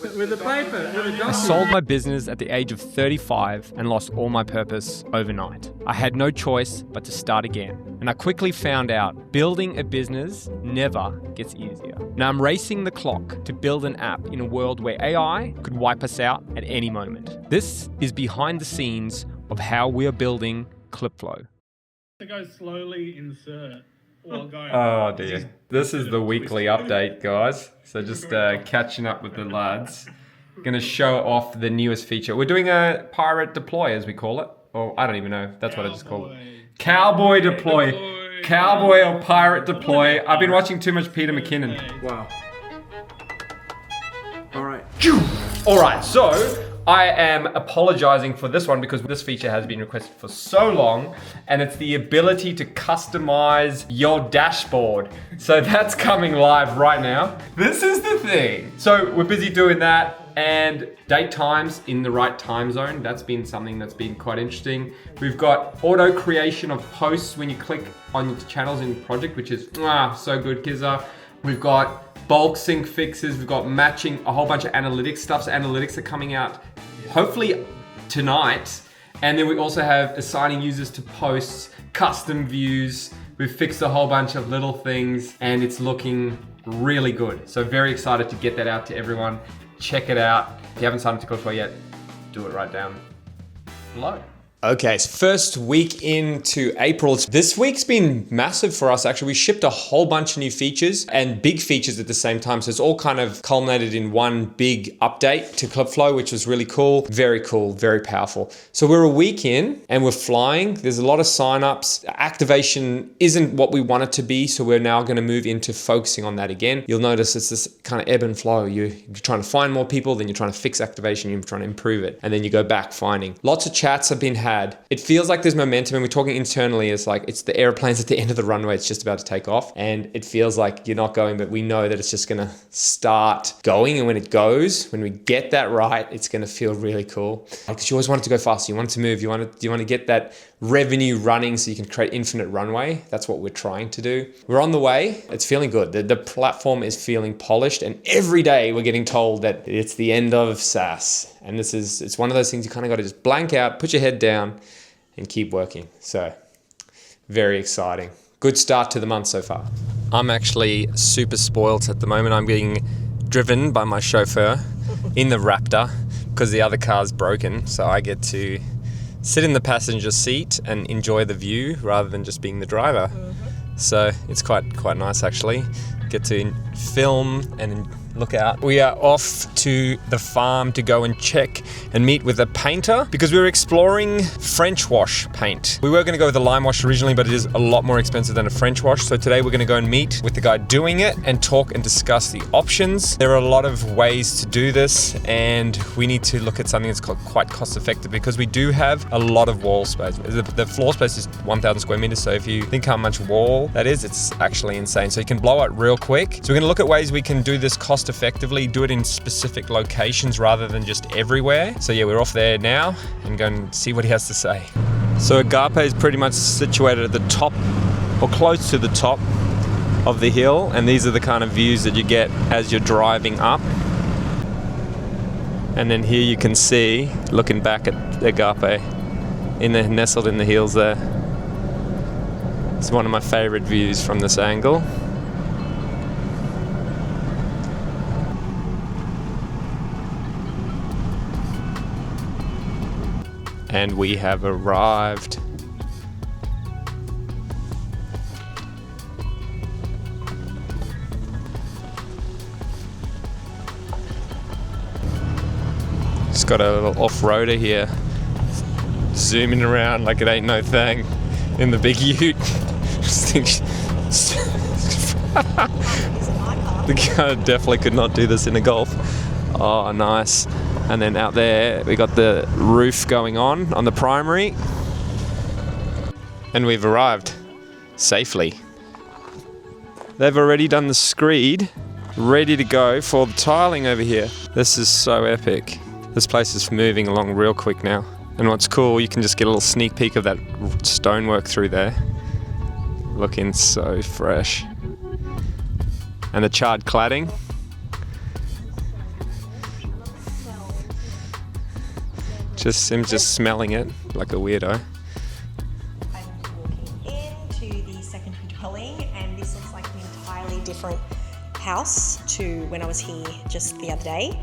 With the paper, with the document. I sold my business at the age of 35 and lost all my purpose overnight. I had no choice but to start again. And I quickly found out building a business never gets easier. Now I'm racing the clock to build an app in a world where AI could wipe us out at any moment. This is behind the scenes of how we are building Clipflow. To go slowly insert while going. Oh dear. This is the weekly update, guys. So just catching up with the lads. Going to show off the newest feature. We're doing a pirate deploy, as we call it. Or I don't even know. That's what I just called it. Cowboy deploy. Cowboy or pirate deploy. I've been watching too much Peter McKinnon. Wow. All right, so I am apologizing for this one because this feature has been requested for so long, and it's the ability to customize your dashboard. So that's coming live right now. This is the thing. So we're busy doing that, and date times in the right time zone. That's been something that's been quite interesting. We've got auto creation of posts when you click on your channels in your project, which is so good, Kizza. We've got bulk sync fixes, we've got matching, a whole bunch of analytics stuff. So analytics are coming out hopefully tonight. And then we also have assigning users to posts, custom views. We've fixed a whole bunch of little things and it's looking really good. So very excited to get that out to everyone. Check it out. If you haven't signed up to Clipflow yet, do it right down below. Okay, so first week into April. This week's been massive for us, actually. We shipped a whole bunch of new features and big features at the same time. So it's all kind of culminated in one big update to Clipflow, which was really cool, very powerful. So we're a week in and we're flying. There's a lot of signups. Activation isn't what we want it to be. So we're now gonna move into focusing on that again. You'll notice it's this kind of ebb and flow. You're trying to find more people, then you're trying to fix activation, you're trying to improve it. And then you go back finding. Lots of chats have been had. It feels like there's momentum, and we're talking internally. It's like it's the airplanes at the end of the runway. It's just about to take off, and it feels like you're not going, but we know that it's just going to start going. And when it goes, when we get that right, it's going to feel really cool. Because you always want it to go faster. You want it to move. You want to get that revenue running so you can create infinite runway. That's what we're trying to do. We're on the way. It's feeling good. The platform is feeling polished, and every day we're getting told that it's the end of SaaS. And it's one of those things you kind of got to just blank out, put your head down and keep working. So very exciting. Good start to the month so far. I'm actually super spoiled at the moment. I'm being driven by my chauffeur in the Raptor because the other car's broken. So I get to sit in the passenger seat and enjoy the view rather than just being the driver. So it's quite nice actually. Get to film and look out. We are off to the farm to go and check and meet with a painter because we were exploring French wash paint. We were going to go with a lime wash originally, but it is a lot more expensive than a French wash. So today we're going to go and meet with the guy doing it and talk and discuss the options. There are a lot of ways to do this, and we need to look at something that's quite cost effective because we do have a lot of wall space. The floor space is 1,000 square meters. So if you think how much wall that is, it's actually insane. So you can blow it real quick. So we're going to look at ways we can do this cost effectively, do it in specific locations rather than just everywhere. So yeah, we're off there now and go and see what he has to say. So Agape is pretty much situated at the top or close to the top of the hill, and these are the kind of views that you get as you're driving up. And then here you can see, looking back at Agape, nestled in the hills there. It's one of my favorite views from this angle. And we have arrived. Just got a little off-roader here, zooming around like it ain't no thing in the big ute. The guy definitely could not do this in a Golf. Oh, nice. And then out there, we got the roof going on the primary. And we've arrived safely. They've already done the screed, ready to go for the tiling over here. This is so epic. This place is moving along real quick now. And what's cool, you can just get a little sneak peek of that stonework through there. Looking so fresh. And the charred cladding. Sim's just smelling it like a weirdo. I'm walking into the secondary dwelling, and this looks like an entirely different house to when I was here just the other day.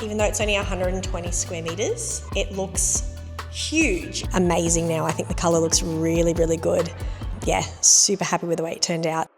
Even though it's only 120 square meters, it looks huge. Amazing now. I think the color looks really, really good. Yeah, super happy with the way it turned out.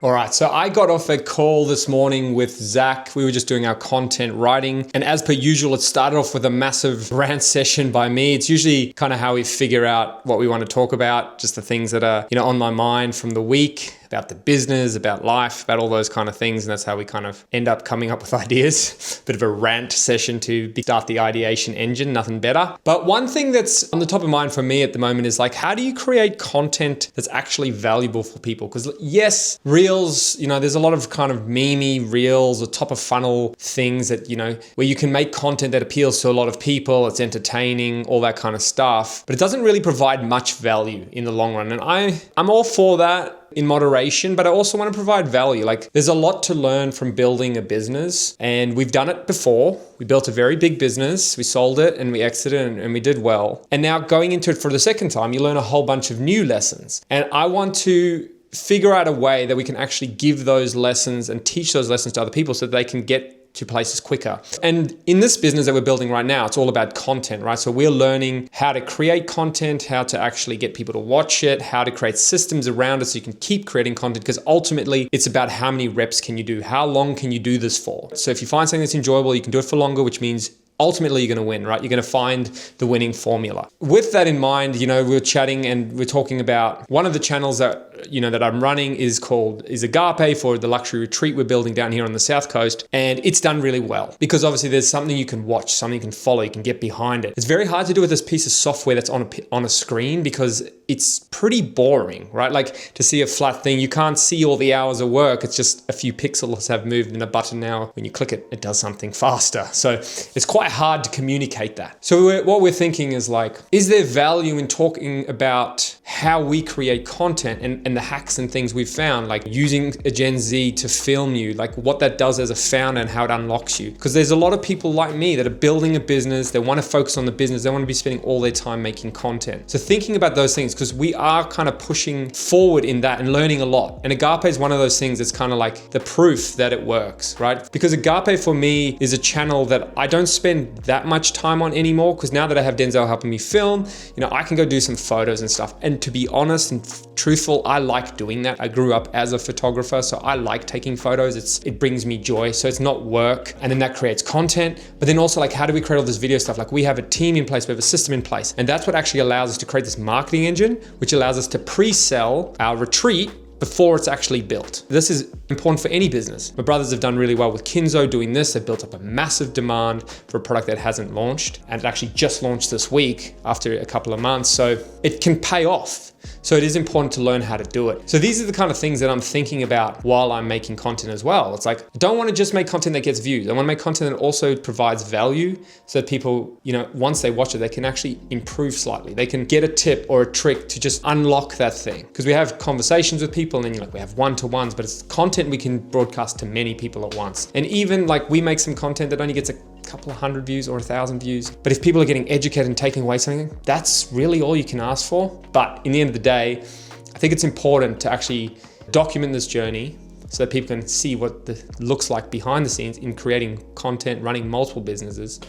All right, so I got off a call this morning with Zach. We were just doing our content writing. And as per usual, it started off with a massive rant session by me. It's usually kind of how we figure out what we want to talk about, just the things that are, on my mind from the week, about the business, about life, about all those kind of things. And that's how we kind of end up coming up with ideas. Bit of a rant session to start the ideation engine, nothing better. But one thing that's on the top of mind for me at the moment is like, how do you create content that's actually valuable for people? Because yes, reels, there's a lot of kind of memey reels or top of funnel things that, where you can make content that appeals to a lot of people. It's entertaining, all that kind of stuff, but it doesn't really provide much value in the long run. And I'm all for that in moderation, but I also want to provide value. Like there's a lot to learn from building a business, and we've done it before. We built a very big business, we sold it and we exited and we did well. And now going into it for the second time, you learn a whole bunch of new lessons. And I want to figure out a way that we can actually give those lessons and teach those lessons to other people so that they can get to places quicker. And in this business that we're building right now, it's all about content, right? So we're learning how to create content, how to actually get people to watch it, how to create systems around it so you can keep creating content, because ultimately it's about how many reps can you do? How long can you do this for? So if you find something that's enjoyable, you can do it for longer, which means ultimately you're going to win, right? You're going to find the winning formula. With that in mind, we're chatting and we're talking about one of the channels that, that I'm running is Agape, for the luxury retreat we're building down here on the South Coast. And it's done really well because obviously there's something you can watch, something you can follow, you can get behind it. It's very hard to do with this piece of software that's on a screen because it's pretty boring, right? Like to see a flat thing, you can't see all the hours of work. It's just a few pixels have moved in a button now. When you click it, it does something faster. So it's quite hard to communicate that. So what we're thinking is like, is there value in talking about how we create content and the hacks and things we've found, like using a Gen Z to film you, like what that does as a founder and how it unlocks you? Because there's a lot of people like me that are building a business, they want to focus on the business, they want to be spending all their time making content. So thinking about those things, because we are kind of pushing forward in that and learning a lot. And Agape is one of those things that's kind of like the proof that it works, right? Because Agape for me is a channel that I don't spend that much time on anymore, because now that I have Denzel helping me film, I can go do some photos and stuff. And to be honest and truthful, I like doing that. I grew up as a photographer, so I like taking photos. It brings me joy, so it's not work. And then that creates content. But then also like, how do we create all this video stuff? Like we have a team in place, we have a system in place. And that's what actually allows us to create this marketing engine, which allows us to pre-sell our retreat before it's actually built. This is important for any business. My brothers have done really well with Kinzo doing this. They've built up a massive demand for a product that hasn't launched, and it actually just launched this week after a couple of months. So it can pay off. So it is important to learn how to do it. So these are the kind of things that I'm thinking about while I'm making content as well. It's like, I don't want to just make content that gets views. I want to make content that also provides value so that people, once they watch it, they can actually improve slightly. They can get a tip or a trick to just unlock that thing. Because we have conversations with people and then we have one-to-ones, but it's content we can broadcast to many people at once. And even like we make some content that only gets a couple of 100 views or 1,000 views. But if people are getting educated and taking away something, that's really all you can ask for. But in the end of the day, I think it's important to actually document this journey so that people can see what it looks like behind the scenes in creating content, running multiple businesses,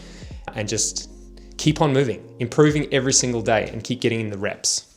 and just keep on moving, improving every single day and keep getting in the reps.